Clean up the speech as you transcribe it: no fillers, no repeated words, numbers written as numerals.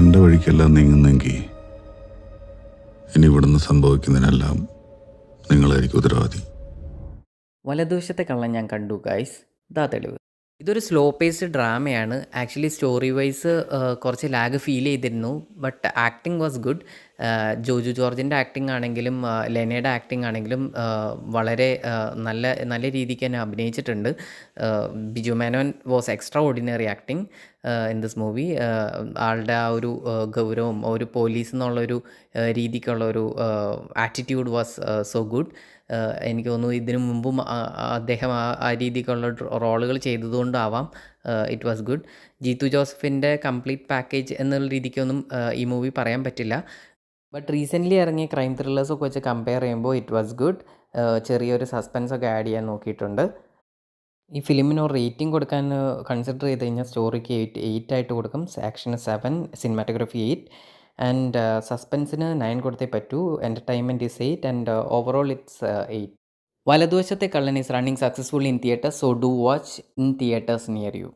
എൻ്റെ വഴിക്കെല്ലാം നീങ്ങുന്നെങ്കിൽ ഇനി ഇവിടുന്ന് സംഭവിക്കുന്നതിനെല്ലാം നിങ്ങളായിരിക്കും ഉത്തരവാദി. വലതുവശത്തെ കള്ളൻ ഞാൻ കണ്ടു ഗൈസ്, ഇതാ തെളിവ്. ഇതൊരു സ്ലോ പേസ്ഡ് ഡ്രാമയാണ്. ആക്ച്വലി സ്റ്റോറി വൈസ് കുറച്ച് ലാഗ് ഫീൽ ചെയ്തിരുന്നു. But acting was good. Joju ജോർജിൻ്റെ ആക്ടിങ് ആണെങ്കിലും ലെനയുടെ ആക്ടിങ് ആണെങ്കിലും വളരെ നല്ല നല്ല രീതിക്ക് തന്നെ അഭിനയിച്ചിട്ടുണ്ട്. Biju Menon was extra ordinary acting in this movie. ആളുടെ ആ ഒരു ഗൗരവം, ഒരു പോലീസ് എന്നുള്ളൊരു രീതിക്കുള്ള ഒരു ആറ്റിറ്റ്യൂഡ് വാസ് സോ ഗുഡ്. എനിക്ക് തോന്നുന്നു ഇതിനു മുമ്പും അദ്ദേഹം ആ രീതിക്കുള്ള റോളുകൾ ചെയ്തതുകൊണ്ടാവാം ഇറ്റ് വാസ് ഗുഡ്. ജീത്തു ജോസഫിൻ്റെ കംപ്ലീറ്റ് പാക്കേജ് എന്നുള്ള രീതിക്കൊന്നും ഈ മൂവി പറയാൻ പറ്റില്ല. ബട്ട് റീസെൻ്റ്ലി ഇറങ്ങിയ ക്രൈം ത്രില്ലേഴ്സൊക്കെ വെച്ച് കമ്പയർ ചെയ്യുമ്പോൾ ഇറ്റ് വാസ് ഗുഡ്. ചെറിയൊരു സസ്പെൻസൊക്കെ ആഡ് ചെയ്യാൻ നോക്കിയിട്ടുണ്ട്. ഈ ഫിലിമിന് ഒരു റേറ്റിംഗ് കൊടുക്കാൻ കൺസിഡർ ചെയ്ത് കഴിഞ്ഞാൽ സ്റ്റോറിക്ക് 8 ആയിട്ട് കൊടുക്കും, ആക്ഷന് 7, സിനിമാറ്റോഗ്രഫി 8 ആൻഡ് സസ്പെൻസിന് 9 കൊടുത്തേ പറ്റൂ. Entertainment is 8 and overall it's 8. വലതുവശത്തെ കള്ളൻ is running successfully in theatre, so do watch in theatres near U.